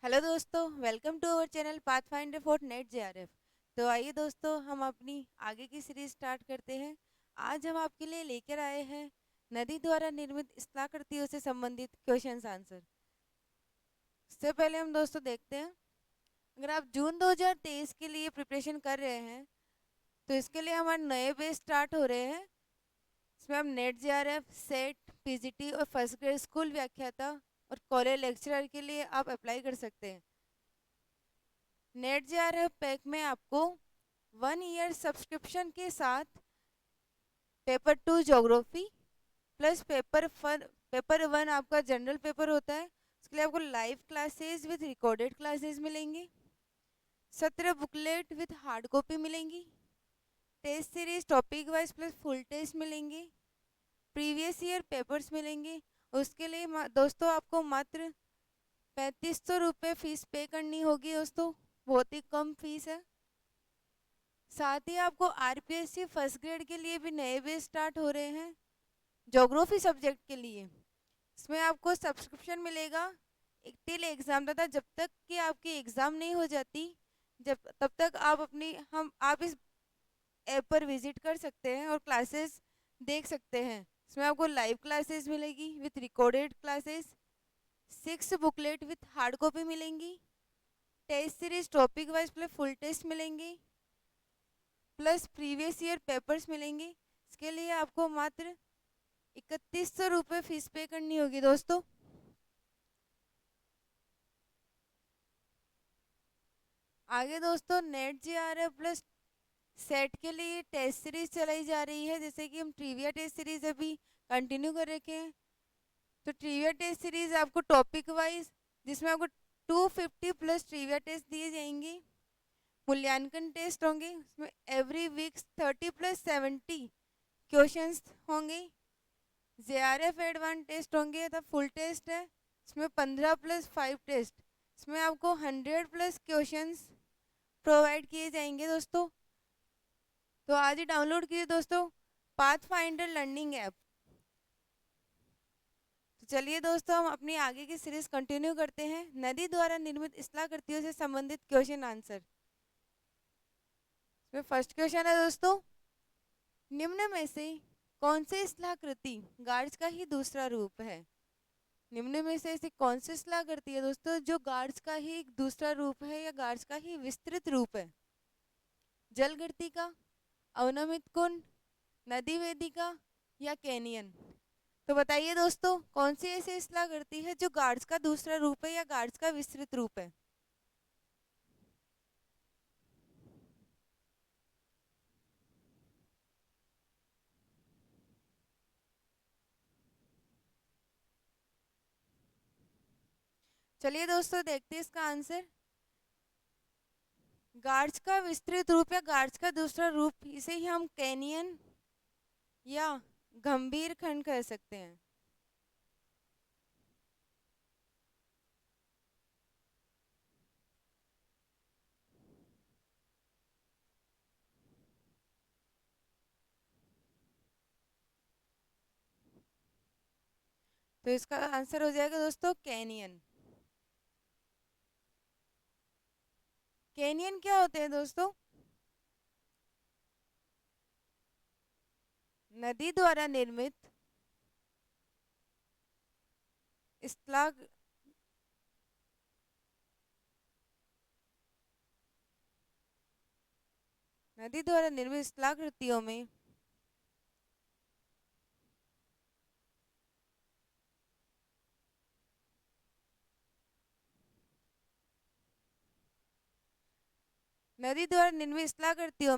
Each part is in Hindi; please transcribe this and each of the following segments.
हेलो दोस्तों, welcome to our channel Pathfinder for NET JRF. तो आइए दोस्तों, हम अपनी आगे की सीरीज स्टार्ट करते हैं। आज हम आपके लिए लेकर आए हैं नदी द्वारा निर्मित स्थलाकृतियों से संबंधित क्वेश्चंस आंसर। इससे पहले हम दोस्तों देखते हैं, अगर आप जून 2023 के लिए प्रिपरेशन कर रहे हैं तो इसके लिए हमारे नए बेस स्टार्ट हो रहे हैं। इसमें हम नेट जेआरएफ, सेट, पीजीटी और फर्स्ट ग्रेड स्कूल व्याख्याता और कॉलेज लेक्चरर के लिए आप अप्लाई कर सकते हैं। नेट जेआरएफ पैक में आपको 1 ईयर सब्सक्रिप्शन के साथ पेपर 2 ज्योग्राफी प्लस पेपर 1 आपका जनरल पेपर होता है। उसके लिए आपको live classes with recorded classes मिलेंगी, 17 बुकलेट विद हार्ड कॉपी मिलेंगी, test series topic wise plus full test मिलेंगे, प्रीवियस ईयर पेपर्स मिलेंगे। उसके लिए दोस्तों आपको मात्र 3500 रुपये फीस पे करनी होगी दोस्तों, बहुत ही कम फीस है। साथ ही आपको आरपीएससी फर्स्ट ग्रेड के लिए भी नए बेस स्टार्ट हो रहे हैं ज्योग्राफी सब्जेक्ट के लिए। इसमें आपको सब्सक्रिप्शन मिलेगा एक टिल एग्ज़ाम, तथा जब तक कि आपकी एग्ज़ाम नहीं हो जाती जब तब तक आप इस ऐप पर विजिट कर सकते हैं और क्लासेस देख सकते हैं। इसमें आपको लाइव क्लासेस मिलेगी with recorded classes, 6 booklet with hard copy मिलेंगी, test series topic wise plus full test मिलेंगे, प्लस प्रीवियस ईयर पेपर्स मिलेंगे। इसके लिए आपको मात्र 3100 रुपये फीस पे करनी होगी दोस्तों। आगे दोस्तों, नेट जेआरएफ प्लस सेट के लिए टेस्ट सीरीज चलाई जा रही है। जैसे कि हम ट्रिविया टेस्ट सीरीज अभी कंटिन्यू कर रखे हैं, तो ट्रिविया टेस्ट सीरीज आपको टॉपिक वाइज, जिसमें आपको 250 प्लस ट्रिविया टेस्ट दिए जाएंगे, मूल्यांकन टेस्ट होंगे, उसमें एवरी वीक 30 प्लस 70 क्वेश्चंस होंगे, जेआरएफ एडवांस टेस्ट होंगे तथा फुल टेस्ट है, इसमें 15 प्लस 5 टेस्ट, इसमें आपको 100 प्लस क्वेश्चंस प्रोवाइड किए जाएंगे दोस्तों। तो आज ही डाउनलोड कीजिए दोस्तों पाथ फाइंडर लर्निंग ऐप। तो चलिए दोस्तों, हम अपनी आगे की सीरीज कंटिन्यू करते हैं, नदी द्वारा निर्मित स्थलाकृतियों से संबंधित क्वेश्चन आंसर। इसमें फर्स्ट क्वेश्चन है दोस्तों, निम्न में से कौन सी स्थलाकृति गार्ज का ही दूसरा रूप है? निम्न में से ऐसी कौन सी स्थलाकृति है दोस्तों जो गार्ज का ही एक दूसरा रूप है या गार्ज का ही विस्तृत रूप है? जलगर्तिका, अवनमित कुंड, नदी वेदिका या कैनियन? तो बताइए दोस्तों, कौन सी ऐसी स्थलाकृति है जो गार्ज का दूसरा रूप है या गार्ज का विस्तृत रूप है? चलिए दोस्तों, देखते हैं इसका आंसर। गार्ज का विस्तृत रूप या गार्ज का दूसरा रूप, इसे ही हम कैनियन या गंभीर खंड कह सकते हैं। तो इसका आंसर हो जाएगा दोस्तों कैनियन। कैनियन क्या होते हैं दोस्तों? नदी द्वारा निर्मित स्थलाग नदी द्वारा निर्मित स्थलाकृतियों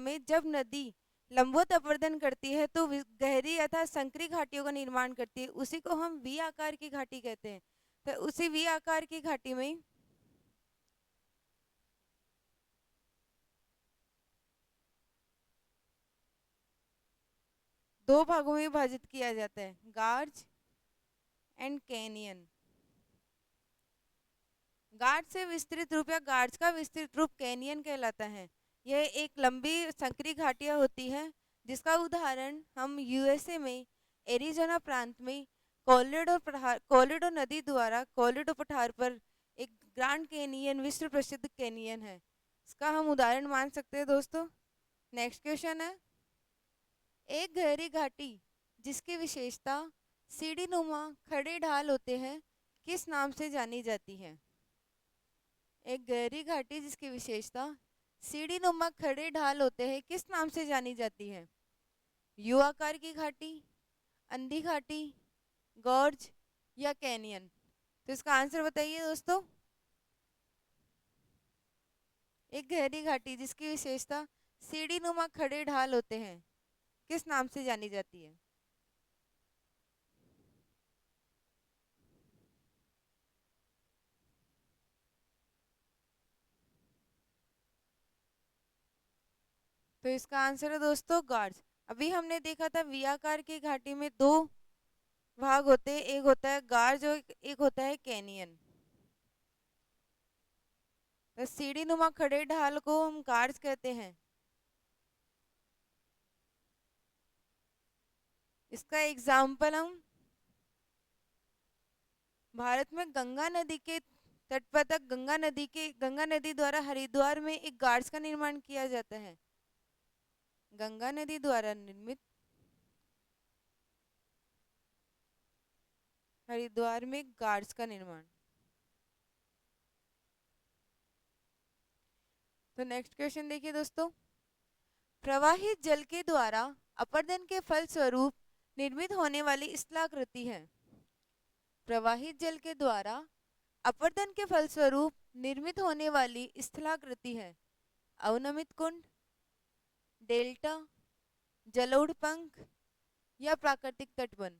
में जब नदी लंबवत अपरदन करती है तो गहरी अर्थात संकरी घाटियों का निर्माण करती है, उसी को हम वी आकार की घाटी कहते हैं। तो उसी वी आकार की घाटी में दो भागों में विभाजित किया जाता है, गार्ज एंड कैनियन। गार्ज से विस्तृत रूप या गार्ज का विस्तृत रूप कैनियन कहलाता है। यह एक लंबी संकरी घाटियां होती है, जिसका उदाहरण हम यूएसए में एरिजोना प्रांत में कोलोराडो नदी द्वारा कोलोराडो पठार पर एक ग्रैंड कैनियन विश्व प्रसिद्ध कैनियन है, इसका हम उदाहरण मान सकते हैं दोस्तों। नेक्स्ट क्वेश्चन है, एक गहरी घाटी जिसकी विशेषता सीढ़ी नुमा खड़े ढाल होते हैं किस नाम से जानी जाती है? एक गहरी घाटी जिसकी विशेषता सीढ़ी नुमा खड़े ढाल होते हैं किस नाम से जानी जाती है? यू आकार की घाटी, अंधी घाटी, गॉर्ज या कैनियन? तो इसका आंसर बताइए दोस्तों। एक गहरी घाटी जिसकी विशेषता सीढ़ी नुमा खड़े ढाल होते हैं किस नाम से जानी जाती है? तो इसका आंसर है दोस्तों गॉर्ज। अभी हमने देखा था वी आकार की घाटी में दो भाग होते हैं, एक होता है गार्ज और एक होता है कैनियन। तो सीढ़ी नुमा खड़े ढाल को हम गार्ज कहते हैं। इसका एग्जाम्पल हम भारत में गंगा नदी के तट पर तक गंगा नदी द्वारा हरिद्वार में एक गार्ज का निर्माण किया जाता है। गंगा नदी द्वारा निर्मित हरिद्वार में गार्ज का निर्माण। तो नेक्स्ट क्वेश्चन देखिए दोस्तों, प्रवाहित जल के द्वारा अपरदन के फल स्वरूप निर्मित होने वाली स्थलाकृति है। प्रवाहित जल के द्वारा अपरदन के फलस्वरूप निर्मित होने वाली स्थलाकृति है। अवनमित कुंड, डेल्टा, जलोढ़ पंख या प्राकृतिक तटबंध?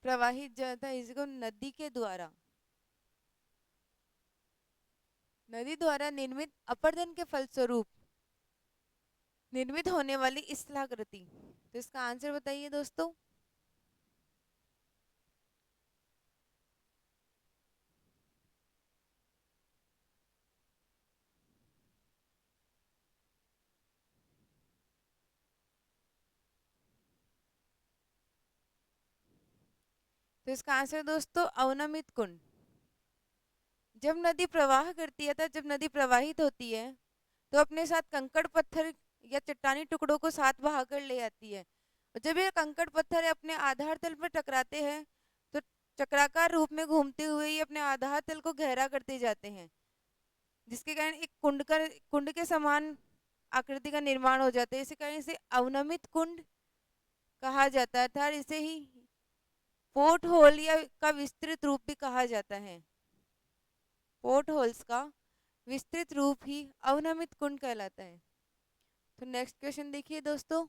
प्रवाहित जल था इसको नदी द्वारा निर्मित अपरदन के फलस्वरूप निर्मित होने वाली स्थलाकृति। तो इसका आंसर बताइए दोस्तों। तो इसका आंसर दोस्तों अवनमित कुंड। जब नदी प्रवाह करती है जब नदी प्रवाहित होती है तो अपने साथ कंकड़ पत्थर या चट्टानी टुकड़ों को साथ बहाकर ले आती है। और जब ये कंकड़ पत्थर अपने आधार तल पर टकराते हैं तो चक्राकार रूप में घूमते हुए ये अपने आधार तल को गहरा करते जाते हैं, जिसके कारण एक कुंड के समान आकृति का निर्माण हो जाता है। इसी कारण इसे अवनमित कुंड कहा जाता है था, इसे ही पोर्ट होल या का विस्तृत रूप भी कहा जाता है। पोर्ट होल्स का विस्तृत रूप ही अवनमित कुंड कहलाता है। तो नेक्स्ट क्वेश्चन देखिए दोस्तों,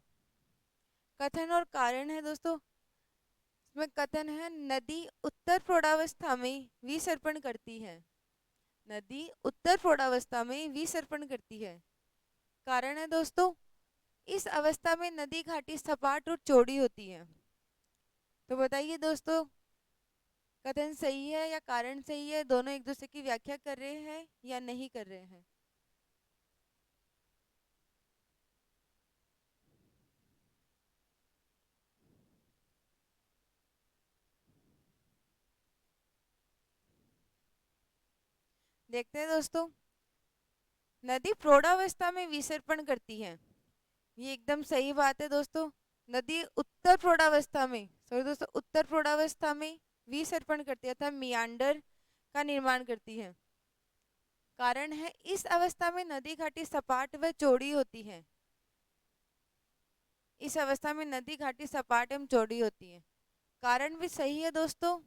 कथन और कारण है दोस्तों। इसमें कथन है नदी उत्तर प्रौढ़ावस्था में विसर्पण करती है। नदी उत्तर प्रौढ़ावस्था में विसर्पण करती है। कारण है दोस्तों, इस अवस्था में नदी घाटी सपाट और चौड़ी होती है। तो बताइए दोस्तों, कथन सही है या कारण सही है? दोनों एक दूसरे की व्याख्या कर रहे हैं या नहीं कर रहे हैं? देखते हैं दोस्तों। नदी प्रौढ़ावस्था में विसर्पण करती है, ये एकदम सही बात है दोस्तों। नदी उत्तर प्रौढ़ावस्था में उत्तर प्रौढ़ावस्था में विसर्पण करती है अर्थात मियांडर का निर्माण करती है। कारण है इस अवस्था में नदी घाटी सपाट व चौड़ी होती है। इस अवस्था में नदी घाटी सपाट एवं चौड़ी होती है। कारण भी सही है दोस्तों,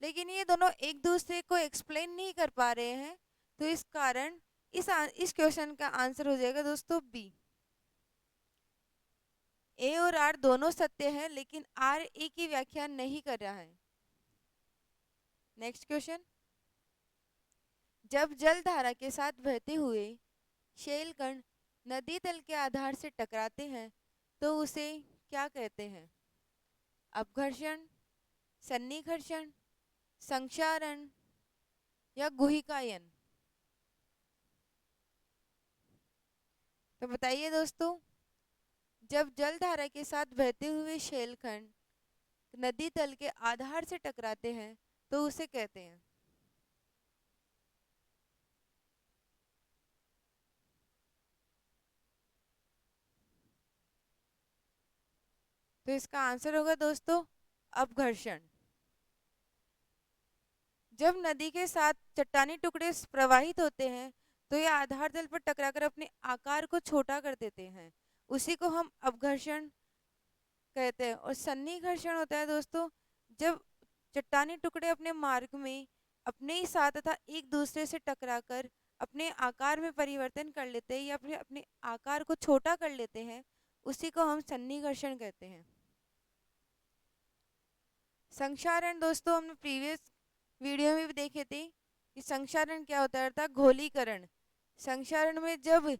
लेकिन ये दोनों एक दूसरे को एक्सप्लेन नहीं कर पा रहे हैं, तो इस कारण इस क्वेश्चन का आंसर हो जाएगा दोस्तों बी। ए और आर दोनों सत्य है, लेकिन आर ए की व्याख्या नहीं कर रहा है। नेक्स्ट क्वेश्चन, जब जल धारा के साथ बहते हुए शैल कण नदी तल के आधार से टकराते हैं तो उसे क्या कहते हैं? अपघर्षण, सन्निकर्षण, संक्षारण या गुहिकायन? तो बताइए दोस्तों, जब जल धारा के साथ बहते हुए शैलखंड नदी तल के आधार से टकराते हैं तो उसे कहते हैं? तो इसका आंसर होगा दोस्तों अपघर्षण। जब नदी के साथ चट्टानी टुकड़े प्रवाहित होते हैं तो ये आधार तल पर टकराकर अपने आकार को छोटा कर देते हैं, उसी को हम अपघर्षण कहते हैं। और सन्नी घर्षण होता है दोस्तों जब चट्टानी टुकड़े अपने मार्ग में अपने ही साथ तथा एक दूसरे से टकराकर अपने आकार में परिवर्तन कर लेते हैं या फिर अपने आकार को छोटा कर लेते हैं, उसी को हम सन्नी घर्षण कहते हैं। संक्षारण दोस्तों हमने प्रीवियस वीडियो में भी देखे थे कि संक्षारण क्या होता है, अर्थात घोलीकरण। संक्षारण में जब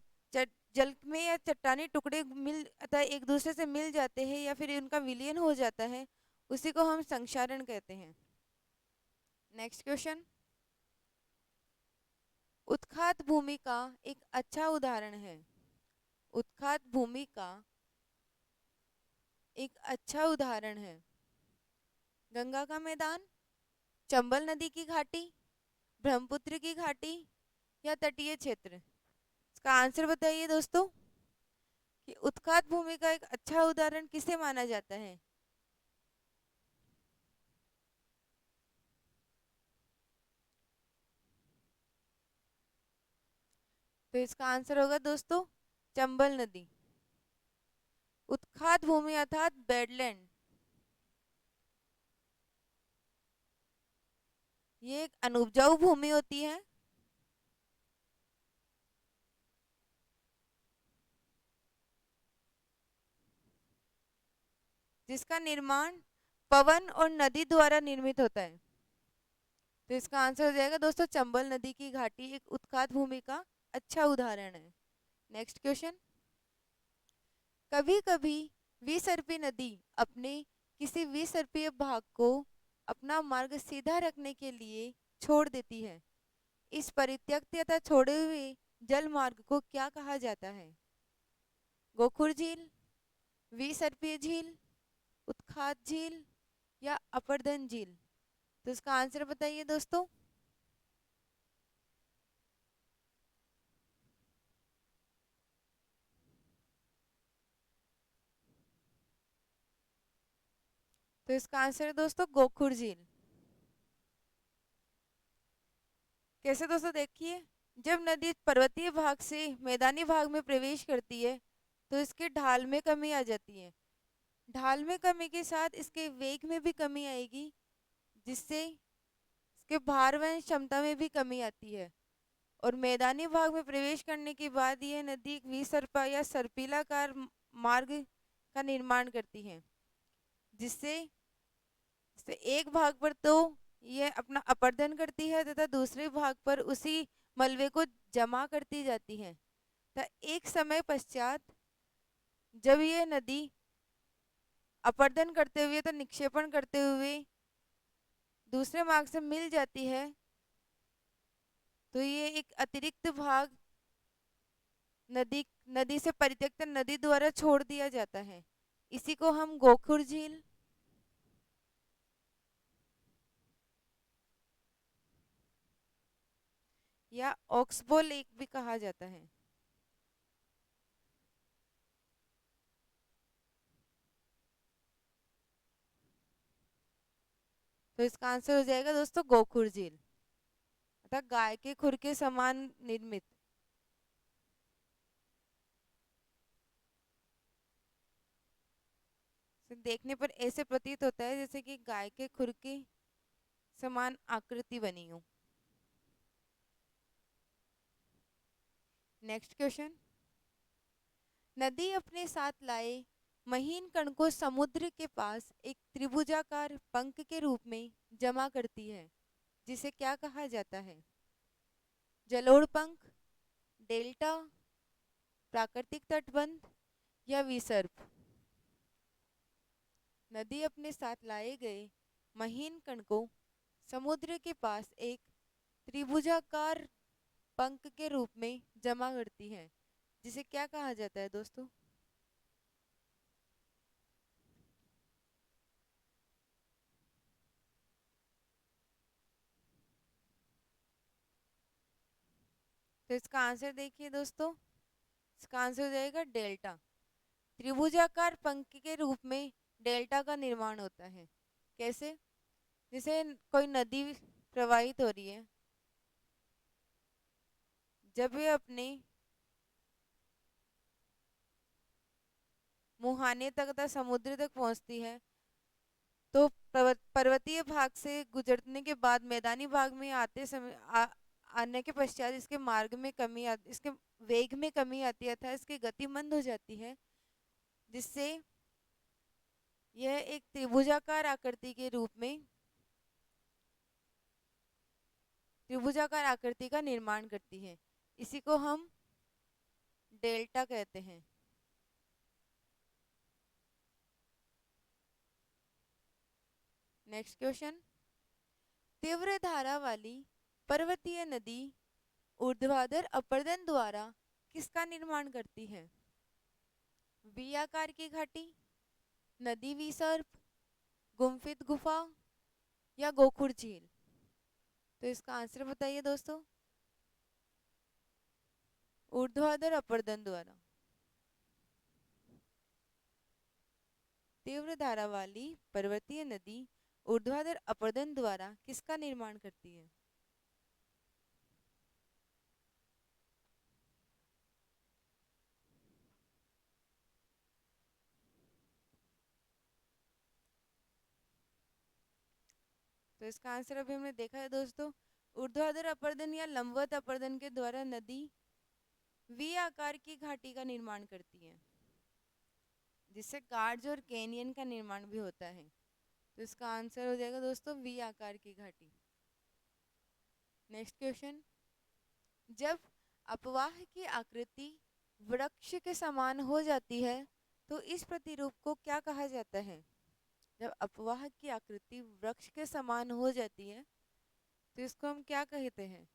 जल में या चट्टानी टुकड़े मिल अतः एक दूसरे से मिल जाते हैं या फिर उनका विलयन हो जाता है, उसी को हम संक्षारण कहते हैं। नेक्स्ट क्वेश्चन, उत्खात भूमि का एक अच्छा उदाहरण है। उत्खात भूमि का एक अच्छा उदाहरण है गंगा का मैदान, चंबल नदी की घाटी, ब्रह्मपुत्र की घाटी या तटीय क्षेत्र। इसका आंसर बताइए दोस्तों कि उत्खात भूमि का एक अच्छा उदाहरण किसे माना जाता है। तो इसका आंसर होगा दोस्तों चंबल नदी। उत्खात भूमि अर्थात बेडलैंड, ये एक अनुपजाऊ भूमि होती है जिसका निर्माण पवन और नदी द्वारा निर्मित होता है। तो इसका आंसर हो जाएगा दोस्तों चंबल नदी की घाटी एक उत्खात भूमि का अच्छा उदाहरण है। नेक्स्ट क्वेश्चन, कभी कभी विसर्पी नदी अपने किसी विसर्पीय भाग को अपना मार्ग सीधा रखने के लिए छोड़ देती है। इस परित्यक्त तथा छोड़े हुए जल मार्ग को क्या कहा जाता है। गोखुर झील, विसर्पीय झील, उत्खात झील या अपर्दन झील। तो इसका आंसर बताइए दोस्तों। तो इसका आंसर है दोस्तों गोखुर झील। कैसे दोस्तों देखिए, जब नदी पर्वतीय भाग से मैदानी भाग में प्रवेश करती है तो इसके ढाल में कमी आ जाती है। ढाल में कमी के साथ इसके वेग में भी कमी आएगी, जिससे इसके भार वहन क्षमता में भी कमी आती है। और मैदानी भाग में प्रवेश करने के बाद यह नदी एक विसर्पा या सर्पिलाकार मार्ग का निर्माण करती है, जिससे एक भाग पर तो यह अपना अपर्दन करती है तथा दूसरे भाग पर उसी मलबे को जमा करती जाती है। तो एक समय पश्चात जब यह नदी अपर्दन करते हुए तो निक्षेपण करते हुए दूसरे मार्ग से मिल जाती है, तो ये एक अतिरिक्त भाग नदी नदी से परित्यक्त नदी द्वारा छोड़ दिया जाता है। इसी को हम गोखुर झील या ऑक्सबो लेक भी कहा जाता है। तो इसका आंसर हो जाएगा दोस्तों गोखुर झील, अर्थात गाय के खुर के समान निर्मित। देखने पर ऐसे प्रतीत होता है जैसे कि गाय के खुर के समान आकृति बनी हो। नेक्स्ट क्वेश्चन, नदी अपने साथ लाए महीन कण को समुद्र के पास एक त्रिभुजाकार पंख के रूप में जमा करती है, जिसे क्या कहा जाता है। जलोढ़ पंख, डेल्टा, प्राकृतिक तटबंध या विसर्प। नदी अपने साथ लाए गए महीन कण को समुद्र के पास एक त्रिभुजाकार पंख के रूप में जमा करती है, जिसे क्या कहा जाता है दोस्तों। तो इसका आंसर देखिए दोस्तों, इसका आंसर हो जाएगा डेल्टा। त्रिभुजाकार पंख के रूप में डेल्टा का निर्माण होता है। कैसे? जैसे कोई नदी प्रवाहित हो रही है, जब ये अपने मुहाने तक तथा समुद्र तक पहुंचती है, तो पर्वतीय भाग से गुजरने के बाद मैदानी भाग में आते समय आने के पश्चात इसके मार्ग में कमी आती, इसके वेग में कमी आती है, अर्थात इसकी गति मंद हो जाती है, जिससे यह एक त्रिभुजाकार आकृति के रूप में त्रिभुजाकार आकृति का निर्माण करती है। इसी को हम डेल्टा कहते हैं। नेक्स्ट क्वेश्चन, तीव्र धारा वाली पर्वतीय नदी ऊर्ध्वाधर अपरदन द्वारा किसका निर्माण करती है? वी आकार की घाटी, नदी विसर्प, गुम्फित गुफा या गोखुर झील? तो इसका आंसर बताइए दोस्तों। ऊर्ध्वाधर अपरदन द्वारा। तीव्र धारा वाली पर्वतीय नदी ऊर्ध्वाधर अपरदन द्वारा किसका निर्माण करती है? तो इसका आंसर अभी हमने देखा है दोस्तों। ऊर्ध्वाधर अपरदन या लंबवत अपरदन के द्वारा नदी वी आकार की घाटी का निर्माण करती है, जिससे कार्ड्स और कैनियन का निर्माण भी होता है। तो इसका आंसर हो जाएगा दोस्तों वी आकार की घाटी। नेक्स्ट क्वेश्चन, जब अपवाह की आकृति वृक्ष के समान हो जाती है तो इस प्रतिरूप को क्या कहा जाता है? जब अपवाह की आकृति वृक्ष के समान हो जाती है तो इसको हम क्या कहते हैं?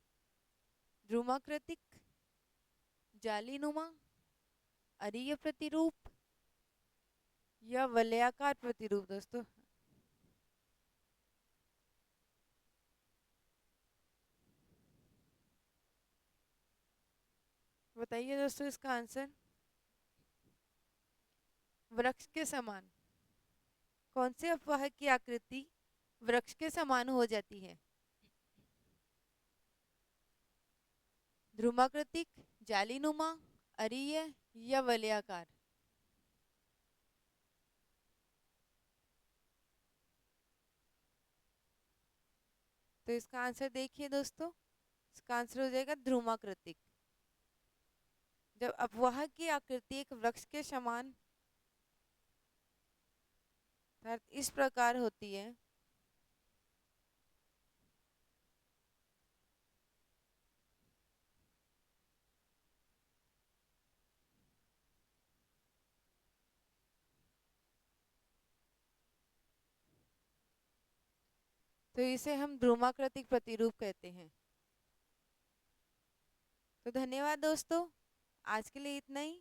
ध्रुमाकृतिक, जालीनुमा, अरीय प्रतिरूप या वलयाकार प्रतिरूप? दोस्तों बताइए दोस्तों इसका आंसर। वृक्ष के समान। कौन से अपवाह की आकृति वृक्ष के समान हो जाती है? ध्रुमाकृतिक, जालीनुमा, अरीय या वलयाकार? तो इसका आंसर देखिए दोस्तों, इसका आंसर हो जाएगा ध्रुमाकृतिक। जब अपवाह की आकृति एक वृक्ष के समान इस प्रकार होती है तो इसे हम ध्रुमाकृतिक प्रतिरूप कहते हैं। तो धन्यवाद दोस्तों, आज के लिए इतना ही।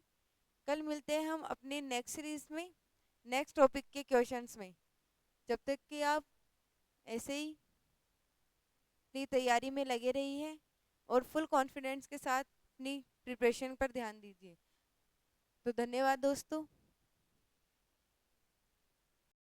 कल मिलते हैं हम अपने नेक्स्ट सीरीज में, नेक्स्ट टॉपिक के क्वेश्चंस में। जब तक कि आप ऐसे ही अपनी तैयारी में लगे रहिए और फुल कॉन्फिडेंस के साथ अपनी प्रिपरेशन पर ध्यान दीजिए। तो धन्यवाद दोस्तों।